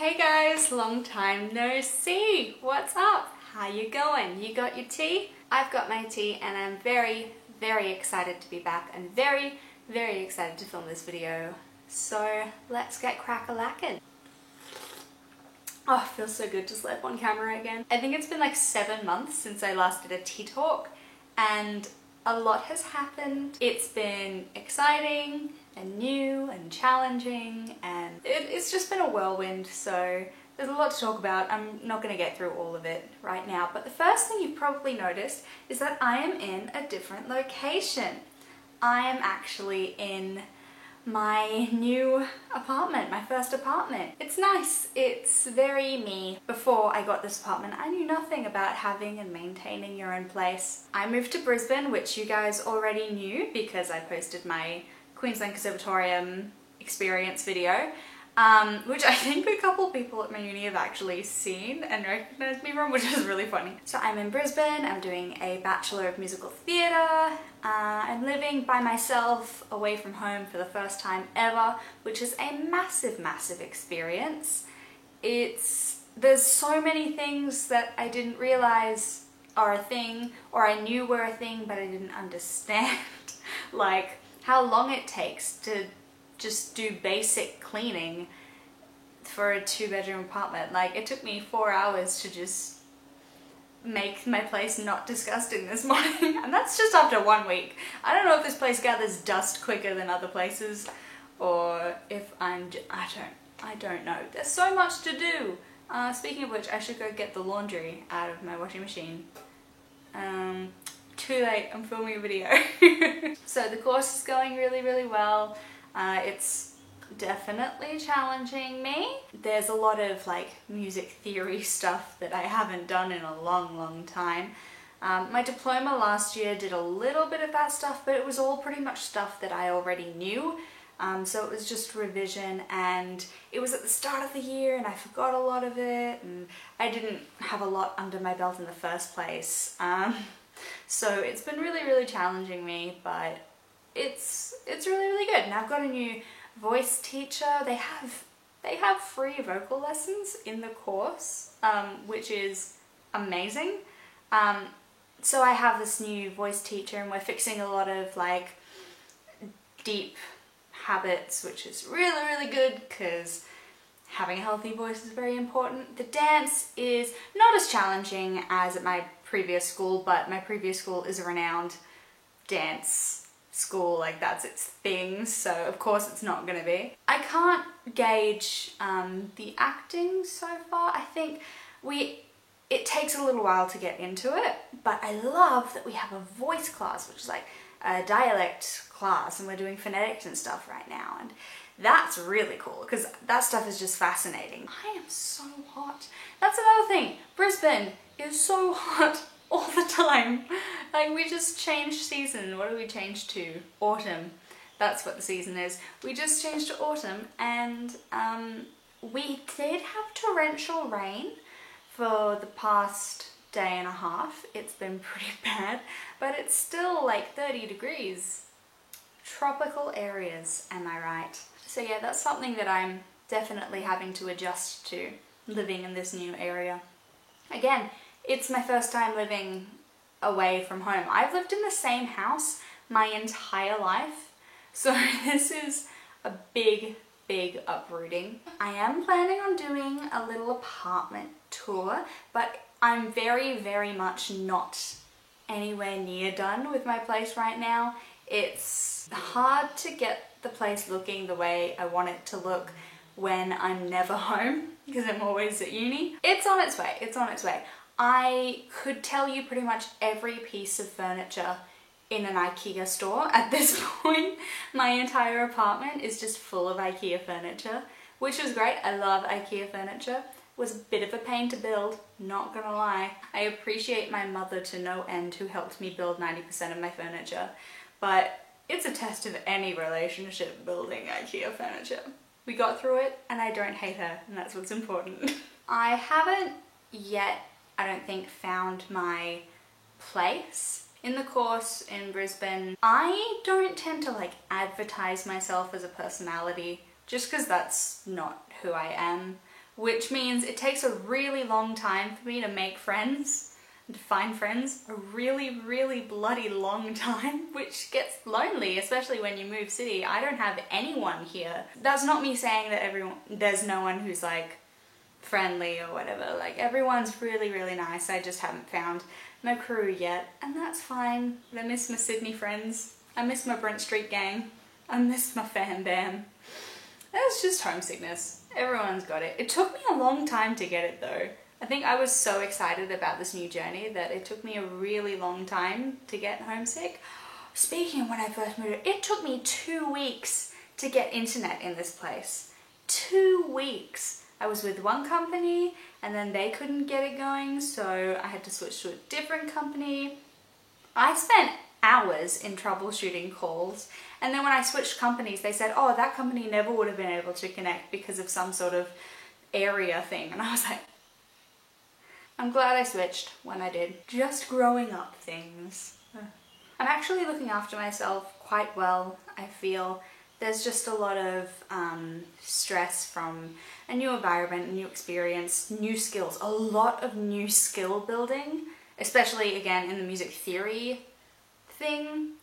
Hey guys, long time no see. What's up? How you going? You got your tea? I've got my tea and I'm very excited to be back and very excited to film this video. So let's get crack-a-lackin'. Oh, it feels so good to slap on camera again. I think it's been like 7 months since I last did a tea talk and a lot has happened. It's been exciting and new and challenging and it's just been a whirlwind, so there's a lot to talk about. I'm not going to get through all of it right now, but the first thing you've probably noticed is that I am in a different location. I am actually in my new apartment, my first apartment. It's nice, it's very me. Before I got this apartment, I knew nothing about having and maintaining your own place. I moved to Brisbane, which you guys already knew because I posted my Queensland Conservatorium experience video, which I think a couple people at my uni have actually seen and recognised me from, which is really funny. So I'm in Brisbane, I'm doing a Bachelor of Musical Theatre, I'm living by myself away from home for the first time ever, which is a massive experience. There's so many things that I didn't realise are a thing, or I knew were a thing but I didn't understand. Like how long it takes to just do basic cleaning for a 2-bedroom apartment. Like it took me 4 hours to just make my place not disgusting this morning, and that's just after 1 week. I don't know if this place gathers dust quicker than other places, or if I don't know. There's so much to do. Speaking of which, I should go get the laundry out of my washing machine. Too late, I'm filming a video. So the course is going really well. It's definitely challenging me. There's a lot of like music theory stuff that I haven't done in a long time. My diploma last year did a little bit of that stuff, but it was all pretty much stuff that I already knew. So it was just revision, and it was at the start of the year and I forgot a lot of it and I didn't have a lot under my belt in the first place. So it's been really challenging me, but it's really good. And I've got a new voice teacher. They have free vocal lessons in the course, which is amazing. So I have this new voice teacher and we're fixing a lot of like deep habits, which is really good because having a healthy voice is very important. The dance is not as challenging as at my previous school, but my previous school is a renowned dance school, like that's its thing, so of course it's not gonna be. I can't gauge the acting so far. I think it takes a little while to get into it, but I love that we have a voice class, which is like a dialect class, and we're doing phonetics and stuff right now, and that's really cool because that stuff is just fascinating. I am so hot. That's another thing. Brisbane is so hot all the time. Like we just changed season. What did we change to? Autumn. That's what the season is. We just changed to autumn, and we did have torrential rain for the past day and a half. It's been pretty bad, but it's still like 30 degrees. Tropical areas, am I right? So yeah, that's something that I'm definitely having to adjust to, living in this new area. Again, it's my first time living away from home. I've lived in the same house my entire life, so this is a big uprooting. I am planning on doing a little apartment tour, but I'm very much not anywhere near done with my place right now. It's hard to get the place looking the way I want it to look when I'm never home because I'm always at uni. It's on its way, it's on its way. I could tell you pretty much every piece of furniture in an IKEA store at this point. My entire apartment is just full of IKEA furniture, which is great. I love IKEA furniture. It was a bit of a pain to build, not gonna lie. I appreciate my mother to no end who helped me build 90% of my furniture, but it's a test of any relationship building IKEA furniture. We got through it and I don't hate her, and that's what's important. I haven't yet, I don't think, found my place in the course in Brisbane. I don't tend to like advertise myself as a personality just because that's not who I am. which means it takes a really long time for me to make friends and to find friends. A really, really bloody long time, which gets lonely, especially when you move city. I don't have anyone here. That's not me saying that there's no one who's like friendly or whatever. Like everyone's really, really nice. I just haven't found my crew yet, and that's fine. I miss my Sydney friends. I miss my Brent Street gang. I miss my fam bam. That's just homesickness. Everyone's got it. It took me a long time to get it though. I think I was so excited about this new journey that it took me a really long time to get homesick. Speaking of when I first moved, it took me 2 weeks to get internet in this place. 2 weeks. I was with one company and then they couldn't get it going, so I had to switch to a different company. I spent hours in troubleshooting calls, and then when I switched companies they said, oh, that company never would have been able to connect because of some sort of area thing, and I was like, I'm glad I switched when I did. Just growing up things. I'm actually looking after myself quite well, I feel. There's just a lot of stress from a new environment, a new experience, new skills, a lot of new skill building, especially again in the music theory thing.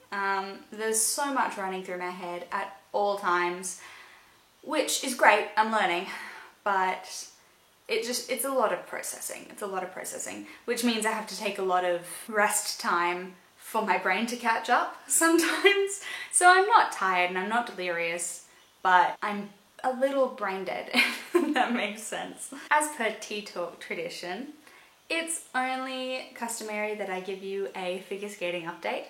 There's so much running through my head at all times, which is great, I'm learning, but it's a lot of processing. It's a lot of processing, which means I have to take a lot of rest time for my brain to catch up sometimes. So I'm not tired and I'm not delirious, but I'm a little brain dead, if that makes sense. As per Tea Talk tradition, it's only customary that I give you a figure skating update.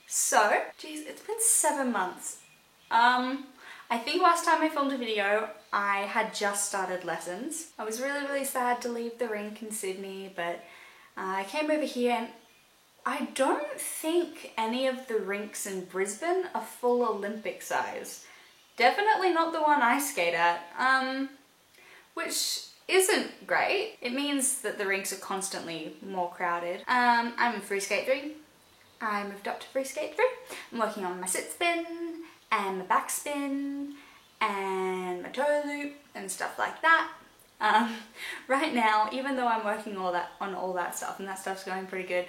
So, geez, it's been 7 months. I think last time I filmed a video, I had just started lessons. I was really, really sad to leave the rink in Sydney, but I came over here and I don't think any of the rinks in Brisbane are full Olympic size. Definitely not the one I skate at, which isn't great. It means that the rinks are constantly more crowded. I'm in free skate 3. I moved up to free skate 3. I'm working on my sit spin and my back spin and my toe loop and stuff like that. Right now, even though I'm working on all that stuff and that stuff's going pretty good,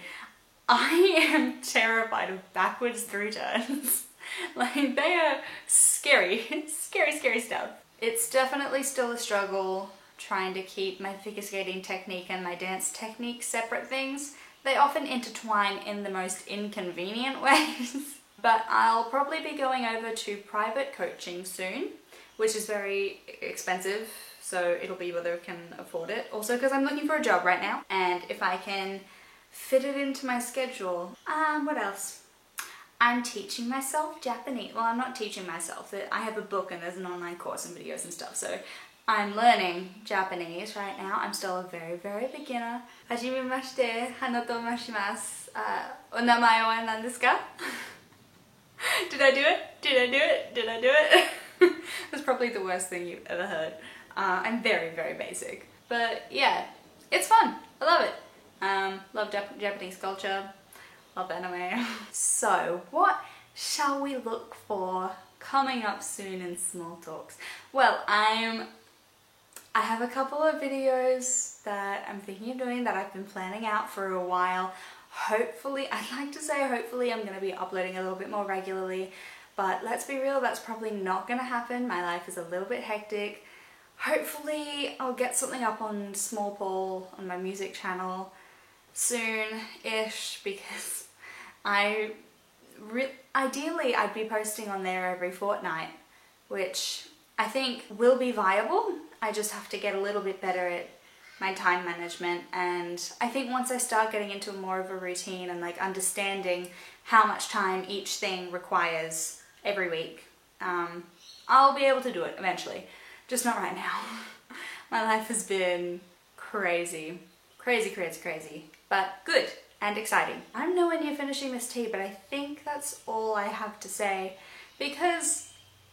I am terrified of backwards through turns. Like, they are scary, scary, scary stuff. It's definitely still a struggle trying to keep my figure skating technique and my dance technique separate things. They often intertwine in the most inconvenient ways. But I'll probably be going over to private coaching soon, which is very expensive, so it'll be whether I can afford it. Also because I'm looking for a job right now, and if I can fit it into my schedule. What else? I'm teaching myself Japanese. Well, I'm not teaching myself. I have a book and there's an online course and videos and stuff, so I'm learning Japanese right now. I'm still a very, very beginner. Hajimemashite, Hana to mashimasu. Onamae wa nan desu ka? Did I do it? Did I do it? Did I do it? That's probably the worst thing you've ever heard. I'm very, very basic. But yeah, it's fun. I love it. Love Japanese culture. Love anime. So, what shall we look for coming up soon in Small Talks? Well, I have a couple of videos that I'm thinking of doing that I've been planning out for a while. Hopefully, I'd like to say hopefully I'm going to be uploading a little bit more regularly, but let's be real, that's probably not going to happen. My life is a little bit hectic. Hopefully I'll get something up on Small Paul on my music channel soon-ish, because ideally I'd be posting on there every fortnight, which I think will be viable. I just have to get a little bit better at my time management, and I think once I start getting into more of a routine and like understanding how much time each thing requires every week, I'll be able to do it eventually. Just not right now. My life has been crazy. Crazy, crazy, crazy. But good and exciting. I'm nowhere near finishing this tea, but I think that's all I have to say, because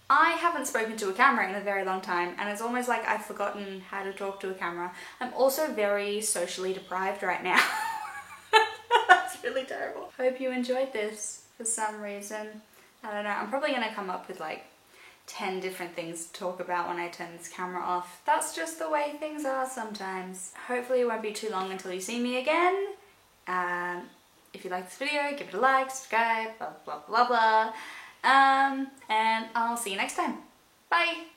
I haven't spoken to a camera in a very long time, and it's almost like I've forgotten how to talk to a camera. I'm also very socially deprived right now. That's really terrible. Hope you enjoyed this for some reason. I don't know, I'm probably gonna come up with like 10 different things to talk about when I turn this camera off. That's just the way things are sometimes. Hopefully it won't be too long until you see me again. If you like this video, give it a like, subscribe, blah blah blah blah. And I'll see you next time. Bye!